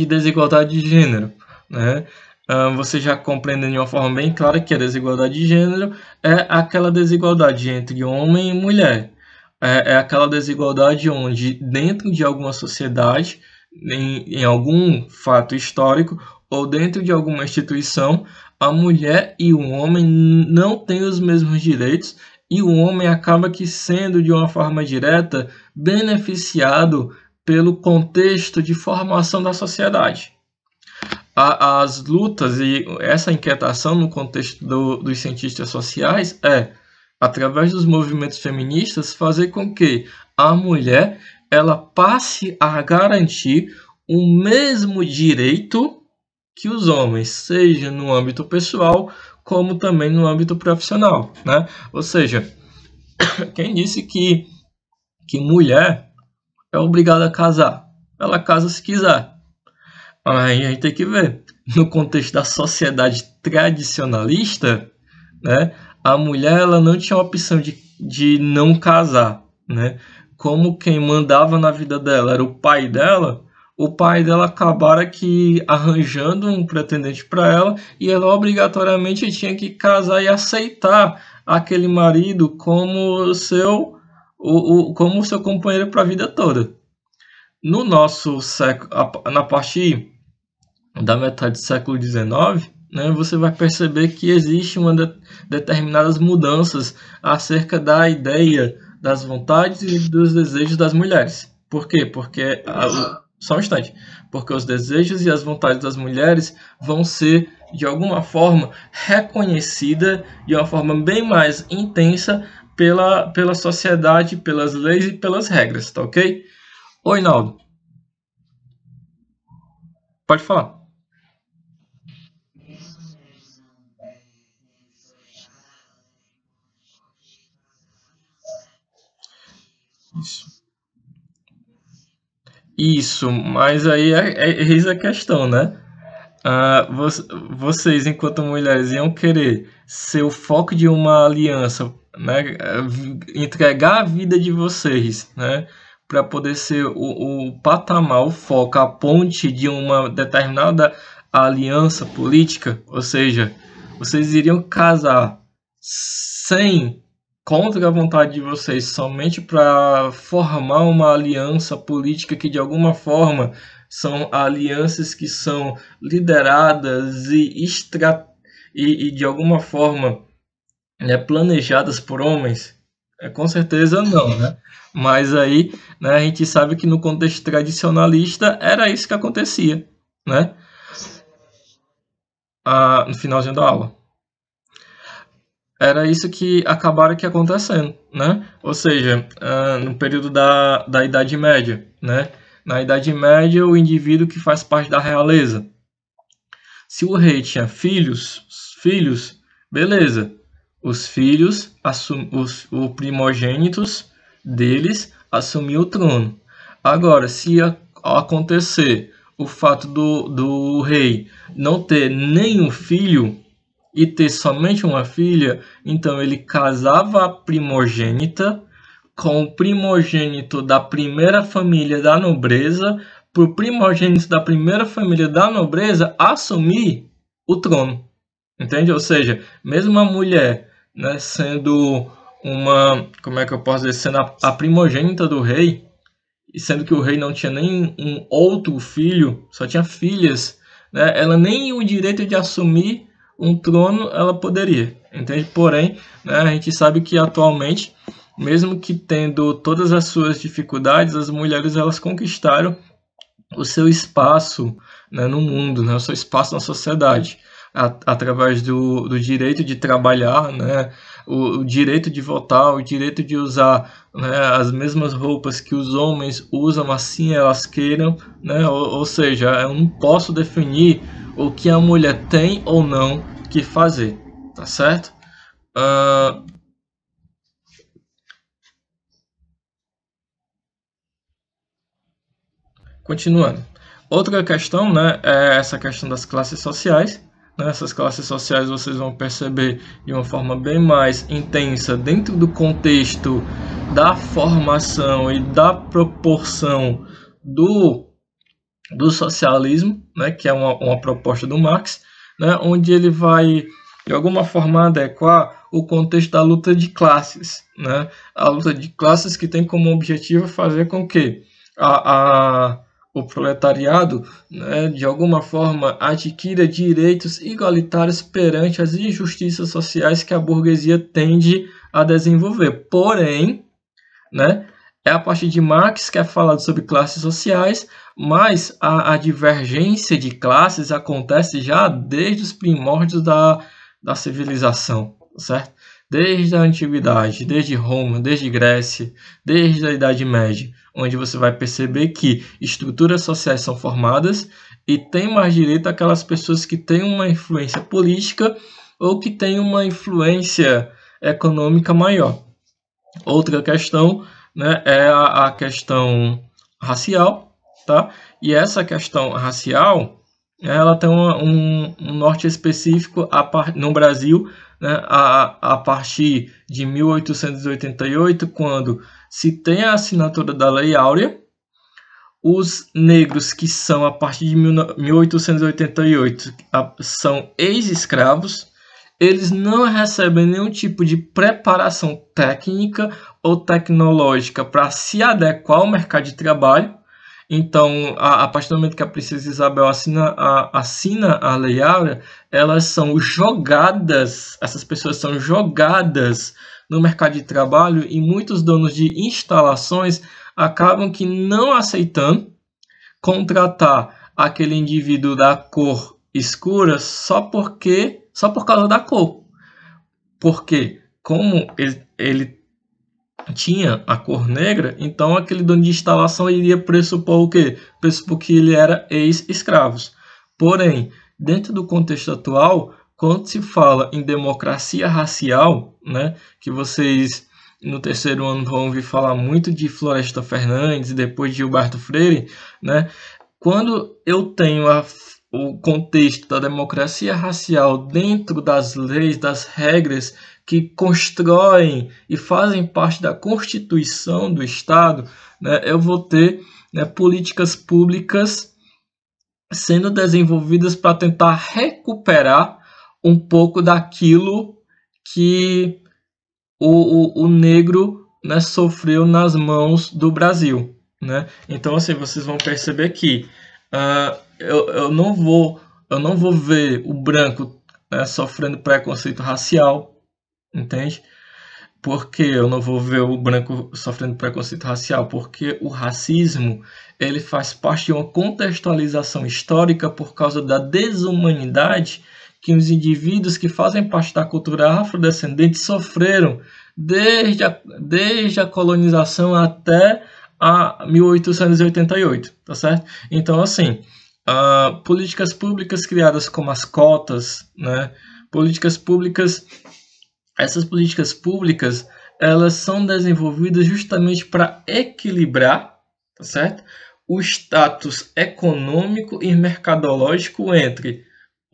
e desigualdade de gênero, né? Você já compreende de uma forma bem clara que a desigualdade de gênero é aquela desigualdade entre homem e mulher. É aquela desigualdade onde, dentro de alguma sociedade, em algum fato histórico, ou dentro de alguma instituição, a mulher e o homem não têm os mesmos direitos e o homem acaba que sendo, de uma forma direta, beneficiado pelo contexto de formação da sociedade. As lutas e essa inquietação no contexto dos cientistas sociais através dos movimentos feministas, fazer com que a mulher ela passe a garantir o mesmo direito que os homens, seja no âmbito pessoal, como também no âmbito profissional, né? Ou seja, quem disse que mulher é obrigada a casar? Ela casa se quiser. Aí a gente tem que ver. No contexto da sociedade tradicionalista, né, a mulher ela não tinha a opção de não casar, né? Como quem mandava na vida dela era o pai dela acabara que arranjando um pretendente para ela e ela obrigatoriamente tinha que casar e aceitar aquele marido como seu companheiro para a vida toda. No nosso século, na partir da metade do século XIX, né, você vai perceber que existe determinadas mudanças acerca da ideia das vontades e dos desejos das mulheres. Por quê? Porque só um instante. Porque os desejos e as vontades das mulheres vão ser, de alguma forma, reconhecidas de uma forma bem mais intensa pela sociedade, pelas leis e pelas regras, tá ok? Oi, Naldo. Pode falar. Isso. Isso, mas aí eis a questão, né? Vocês, enquanto mulheres, iam querer ser o foco de uma aliança, né? Entregar a vida de vocês, né? Para poder ser o patamar, o foco, a ponte de uma determinada aliança política, ou seja, vocês iriam casar sem contra a vontade de vocês, somente para formar uma aliança política que de alguma forma são alianças que são lideradas e de alguma forma, né, planejadas por homens? Com certeza não, né? Mas aí, né, a gente sabe que no contexto tradicionalista era isso que acontecia, né? No finalzinho da aula. Era isso que acabaram que acontecendo, né? Ou seja, no período da Idade Média, né? Na Idade Média, o indivíduo que faz parte da realeza. Se o rei tinha filhos, beleza. Os filhos, os primogênitos deles, assumiam o trono. Agora, se acontecer o fato do rei não ter nenhum filho e ter somente uma filha, então ele casava a primogênita com o primogênito da primeira família da nobreza, para o primogênito da primeira família da nobreza assumir o trono. Entende? Ou seja, mesmo a mulher, né, sendo uma, como é que eu posso dizer, sendo a primogênita do rei, e sendo que o rei não tinha nem um outro filho, só tinha filhas, né, ela nem o direito de assumir um trono ela poderia, entende? Porém, né, a gente sabe que atualmente, mesmo que tendo todas as suas dificuldades, as mulheres elas conquistaram o seu espaço, né, no mundo, né, o seu espaço na sociedade, através do direito de trabalhar, né, o direito de votar, o direito de usar, né, as mesmas roupas que os homens usam, assim elas queiram, né, ou seja, eu não posso definir o que a mulher tem ou não que fazer, tá certo? Continuando. Outra questão, né, é essa questão das classes sociais. Essas classes sociais vocês vão perceber de uma forma bem mais intensa dentro do contexto da formação e da proporção do socialismo, né, que é uma proposta do Marx, né, onde ele vai, de alguma forma, adequar o contexto da luta de classes, né, a luta de classes que tem como objetivo fazer com que o proletariado, né, de alguma forma, adquira direitos igualitários perante as injustiças sociais que a burguesia tende a desenvolver. Porém, né, é a partir de Marx que é falado sobre classes sociais, mas a divergência de classes acontece já desde os primórdios da civilização, certo? Desde a antiguidade, desde Roma, desde Grécia, desde a Idade Média, onde você vai perceber que estruturas sociais são formadas e tem mais direito aquelas pessoas que têm uma influência política ou que têm uma influência econômica maior. Outra questão, né, é a questão racial, tá? E essa questão racial, ela tem um norte específico no Brasil, né, a partir de 1888, quando se tem a assinatura da Lei Áurea. Os negros que são, a partir de 1888, são ex-escravos, eles não recebem nenhum tipo de preparação técnica ou tecnológica para se adequar ao mercado de trabalho. Então, a partir do momento que a Princesa Isabel assina a Lei Áurea, elas são jogadas, essas pessoas são jogadas no mercado de trabalho e muitos donos de instalações acabam que não aceitando contratar aquele indivíduo da cor escura só por causa da cor. Porque como ele tinha a cor negra, então aquele dono de instalação iria pressupor o quê? Pressupor que ele era ex-escravos. Porém, dentro do contexto atual, quando se fala em democracia racial, né, que vocês no terceiro ano vão ouvir falar muito de Floresta Fernandes e depois de Gilberto Freire, né, quando eu tenho o contexto da democracia racial dentro das leis, das regras que constroem e fazem parte da Constituição do Estado, né, eu vou ter, né, políticas públicas sendo desenvolvidas para tentar recuperar um pouco daquilo que o negro, né, sofreu nas mãos do Brasil, né? Então, assim, vocês vão perceber que eu não vou ver o branco, né, sofrendo preconceito racial, entende? Porque eu não vou ver o branco sofrendo preconceito racial? Porque o racismo, ele faz parte de uma contextualização histórica por causa da desumanidade que os indivíduos que fazem parte da cultura afrodescendente sofreram desde a colonização até a 1888, tá certo? Então, assim, políticas públicas criadas como as cotas, né? Essas políticas públicas, elas são desenvolvidas justamente para equilibrar, tá certo? O status econômico e mercadológico entre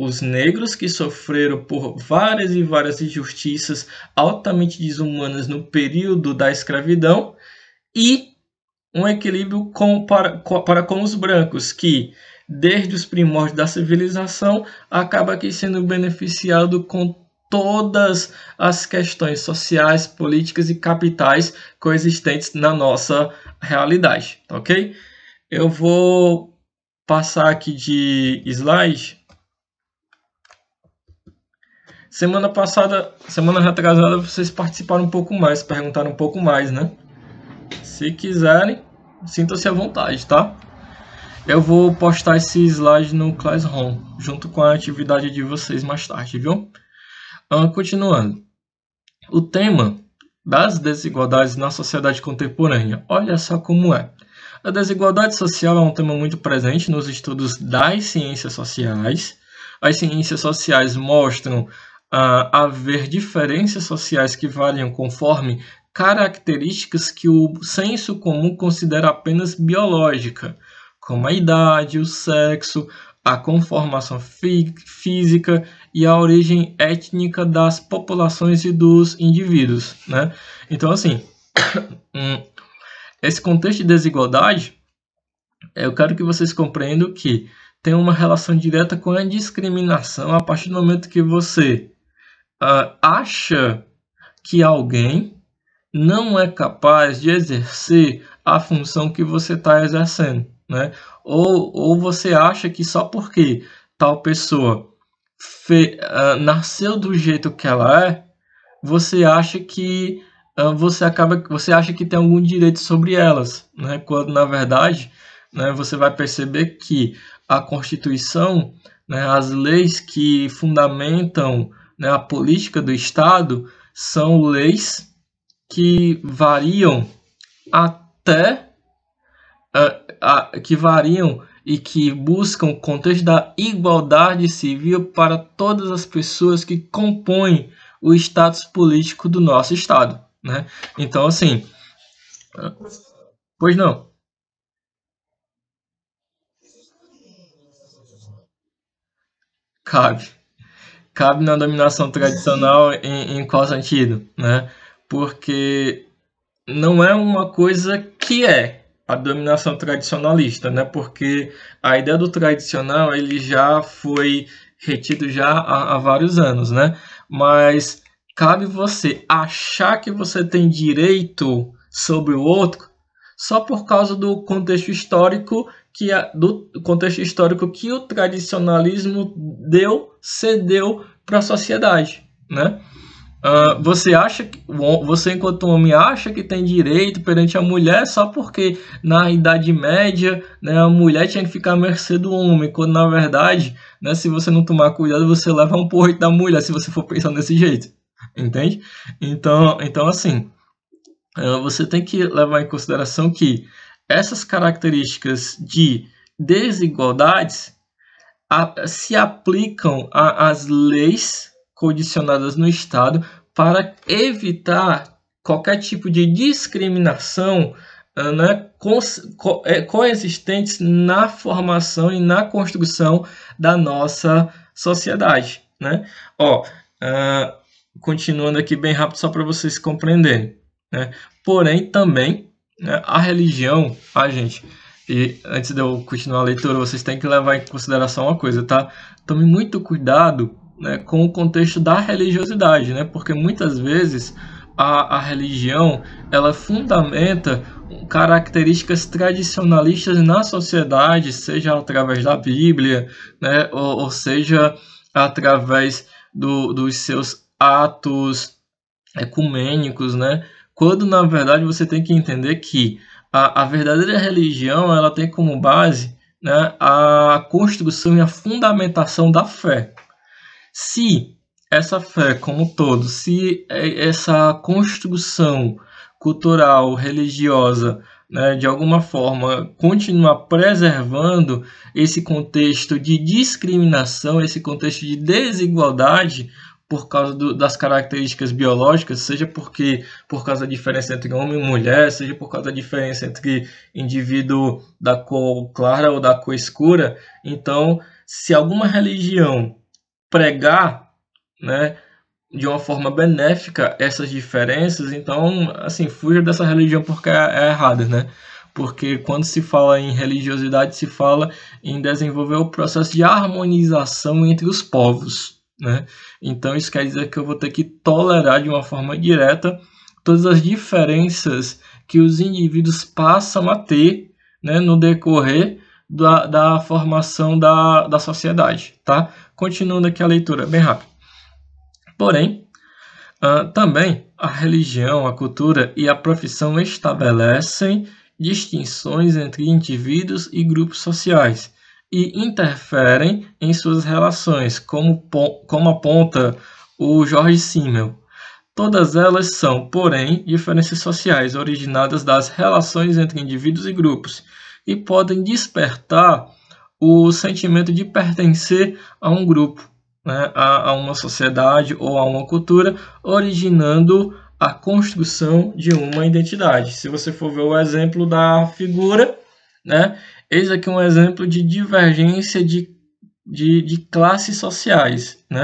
os negros que sofreram por várias e várias injustiças altamente desumanas no período da escravidão e um equilíbrio para com os brancos, que desde os primórdios da civilização acaba aqui sendo beneficiado com todas as questões sociais, políticas e capitais coexistentes na nossa realidade, ok? Eu vou passar aqui de slide. Semana retrasada, vocês participaram um pouco mais, perguntaram um pouco mais, né? Se quiserem, sintam-se à vontade, tá? Eu vou postar esse slide no Classroom, junto com a atividade de vocês mais tarde, viu? Continuando. O tema das desigualdades na sociedade contemporânea. Olha só como é. A desigualdade social é um tema muito presente nos estudos das ciências sociais. As ciências sociais mostram haver diferenças sociais que variam conforme características que o senso comum considera apenas biológica, como a idade, o sexo, a conformação física e a origem étnica das populações e dos indivíduos, né? Então, assim, esse contexto de desigualdade, Eu quero que vocês compreendam que tem uma relação direta com a discriminação a partir do momento que você acha que alguém não é capaz de exercer a função que você está exercendo, né? Ou você acha que só porque tal pessoa nasceu do jeito que ela é, você acha que você acha que tem algum direito sobre elas, né? Quando na verdade, né, você vai perceber que a Constituição, né, as leis que fundamentam, né, a política do Estado são leis que variam até que variam e que buscam o contexto da igualdade civil para todas as pessoas que compõem o status político do nosso Estado, né? Então, assim, pois não, cabe. Cabe na dominação tradicional em qual sentido, né? Porque não é uma coisa que é a dominação tradicionalista, né? Porque a ideia do tradicional ele já foi retido já há vários anos, né? Mas cabe você achar que você tem direito sobre o outro só por causa do contexto histórico que o tradicionalismo cedeu para a sociedade, né? Você enquanto homem acha que tem direito perante a mulher só porque na Idade Média, né, a mulher tinha que ficar à mercê do homem, quando na verdade, né, se você não tomar cuidado, você leva um porrete da mulher, se você for pensar desse jeito, entende? Então assim, você tem que levar em consideração que essas características de desigualdades se aplicam às leis condicionadas no Estado para evitar qualquer tipo de discriminação, né, coexistentes na formação e na construção da nossa sociedade, né? Ó, continuando aqui bem rápido só para vocês compreenderem, né? Porém também, né, a religião, gente, e antes de eu continuar a leitura, vocês têm que levar em consideração uma coisa, tá? Tome muito cuidado, né, com o contexto da religiosidade, né? Porque muitas vezes a religião ela fundamenta características tradicionalistas na sociedade, seja através da Bíblia, né, ou seja através dos seus atos ecumênicos, né? Quando na verdade você tem que entender que a verdadeira religião ela tem como base, né, a construção e a fundamentação da fé. Se essa fé como um todo, se essa construção cultural, religiosa, né, de alguma forma continuar preservando esse contexto de discriminação, esse contexto de desigualdade por causa das características biológicas, seja por causa da diferença entre homem e mulher, seja por causa da diferença entre indivíduo da cor clara ou da cor escura. Então, se alguma religião pregar, né, de uma forma benéfica essas diferenças, então, assim, fuja dessa religião porque é errada, né? Porque quando se fala em religiosidade, se fala em desenvolver o processo de harmonização entre os povos, né? Então, isso quer dizer que eu vou ter que tolerar de uma forma direta todas as diferenças que os indivíduos passam a ter, né, no decorrer da formação da sociedade, tá? Continuando aqui a leitura, bem rápido. Porém, também a religião, a cultura e a profissão estabelecem distinções entre indivíduos e grupos sociais e interferem em suas relações, como aponta o Jorge Simmel. Todas elas são, porém, diferenças sociais originadas das relações entre indivíduos e grupos e podem despertar o sentimento de pertencer a um grupo, né, a uma sociedade ou a uma cultura, originando a construção de uma identidade. Se você for ver o exemplo da figura, né, eis aqui um exemplo de divergência de classes sociais, né?